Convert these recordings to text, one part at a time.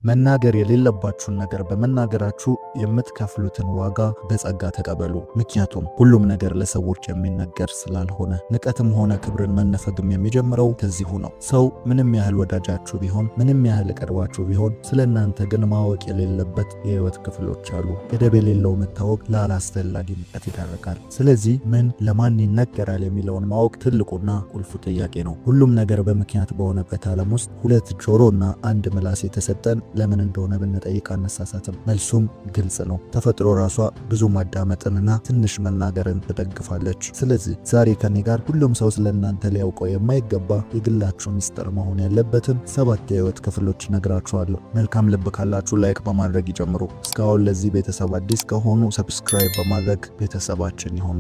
መናገር የሌለባችሁን ነገር በመናገራችሁ የምትከፍሉትን ዋጋ በጸጋ ተቀበሉ። ምክንያቱም ሁሉም ነገር ለሰዎች የሚነገር ስላልሆነ። ንቀትም ሆነ ክብርን መነፈግም የሚጀምረው ከዚሁ ነው። ሰው ምንም ያህል ወዳጃችሁ ቢሆን፣ ምንም ያህል ቀርባችሁ ቢሆን፣ ስለእናንተ ግን ማወቅ የሌለበት የህይወት ክፍሎች አሉ። ገደብ የሌለው መታወቅ ለአላስፈላጊ ንቀት ይዳረጋል። ስለዚህ ምን ለማን ይነገራል የሚለውን ማወቅ ትልቁና ቁልፉ ጥያቄ ነው። ሁሉም ነገር በምክንያት በሆነበት ዓለም ውስጥ ሁለት ጆሮና አንድ ምላስ የተሰጠን ለምን እንደሆነ ብንጠይቅ አነሳሳትም። መልሱም ግልጽ ነው። ተፈጥሮ ራሷ ብዙ ማዳመጥንና ትንሽ መናገርን ትደግፋለች። ስለዚህ ዛሬ ከኔ ጋር ሁሉም ሰው ስለእናንተ ሊያውቀው የማይገባ የግላችሁ ሚስጥር መሆን ያለበትን 7 የህይወት ክፍሎች ነግራችኋለሁ። መልካም ልብ ካላችሁ ላይክ በማድረግ ይጀምሩ። እስካሁን ለዚህ ቤተሰብ አዲስ ከሆኑ ሰብስክራይብ በማድረግ ቤተሰባችን ይሁኑ።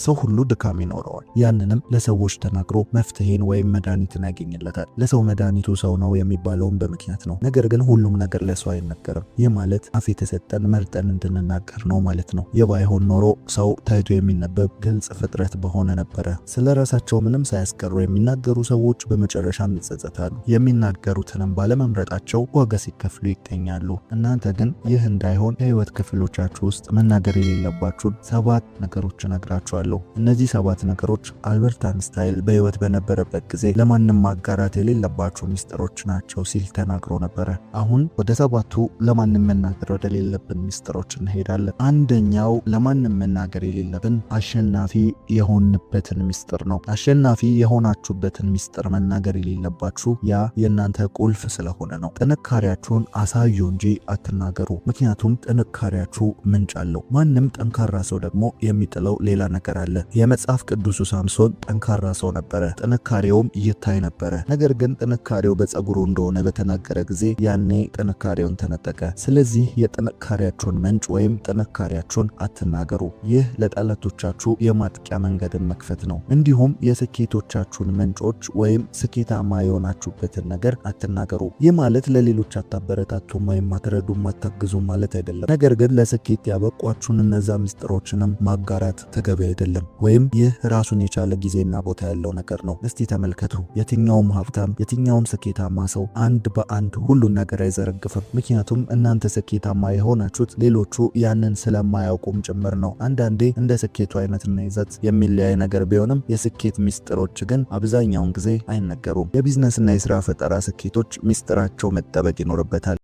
ሰው ሁሉ ድካም ይኖረዋል። ያንንም ለሰዎች ተናግሮ መፍትሄን ወይም መድኃኒትን ያገኝለታል። ለሰው መድኃኒቱ ሰው ነው የሚባለውም በምክንያት ነው። ነገር ግን ሁሉም ነገር ለሰው አይነገርም። ይህ ማለት አፍ የተሰጠን መርጠን እንድንናገር ነው ማለት ነው። የባይሆን ኖሮ ሰው ታይቶ የሚነበብ ግልጽ ፍጥረት በሆነ ነበረ። ስለ ራሳቸው ምንም ሳያስቀሩ የሚናገሩ ሰዎች በመጨረሻም ይጸጸታሉ። የሚናገሩትንም ባለመምረጣቸው ዋጋ ሲከፍሉ ይገኛሉ። እናንተ ግን ይህ እንዳይሆን ከህይወት ክፍሎቻችሁ ውስጥ መናገር የሌለባችሁን 7 ነገሮች እነግራችኋለሁ። እነዚህ 7 ነገሮች አልበርት አንስታይን በህይወት በነበረበት ጊዜ ለማንም ማጋራት የሌለባቸው ሚስጥሮች ናቸው ሲል ተናግሮ ነበረ። አሁን ወደ 7ቱ ለማንም መናገር ወደሌለብን ሚስጥሮች እንሄዳለን። አንደኛው ለማንም መናገር የሌለብን አሸናፊ የሆንበትን ሚስጥር ነው። አሸናፊ የሆናችሁበትን ሚስጥር መናገር የሌለባችሁ ያ የእናንተ ቁልፍ ስለሆነ ነው። ጥንካሬያችሁን አሳዩ እንጂ አትናገሩ። ምክንያቱም ጥንካሬያችሁ ምንጭ አለው። ማንም ጠንካራ ሰው ደግሞ የሚጥለው ሌላ ነገር አለ። የመጽሐፍ ቅዱሱ ሳምሶን ጠንካራ ሰው ነበረ። ጥንካሬውም ይታይ ነበረ። ነገር ግን ጥንካሬው በፀጉሩ እንደሆነ በተናገረ ጊዜ ያኔ ጥንካሬውን ተነጠቀ። ስለዚህ የጥንካሬያችሁን ምንጭ ወይም ጥንካሬያችሁን አትናገሩ። ይህ ለጠላቶቻችሁ የማጥቂያ መንገድን መክፈት ነው። እንዲሁም የስኬቶቻችሁን ምንጮች ወይም ስኬታማ የሆናችሁበትን ነገር አትናገሩ። ይህ ማለት ለሌሎች አታበረታቱም ወይም አትረዱም፣ አታግዙም ማለት አይደለም። ነገር ግን ለስኬት ያበቋችሁን እነዛ ሚስጥሮችንም ማጋራት ተገቢ አይደለም። ወይም ይህ ራሱን የቻለ ጊዜና ቦታ ያለው ነገር ነው። እስቲ ተመልከቱ። የትኛውም ሀብታም፣ የትኛውም ስኬታማ ሰው አንድ በአንድ ሁሉን ነገር አይዘረግፍም። ምክንያቱም እናንተ ስኬታማ የሆናችሁት ሌሎቹ ያንን ስለማያውቁም ጭምር ነው። አንዳንዴ እንደ ስኬቱ አይነትና ይዘት የሚለያይ ነገር ቢሆንም የስኬት ሚስጥሮች ግን አብዛኛውን ጊዜ አይነገሩም። የቢዝነስና የስራ ፈጠራ ስኬቶች ሚስጥራቸው መጠበቅ ይኖርበታል።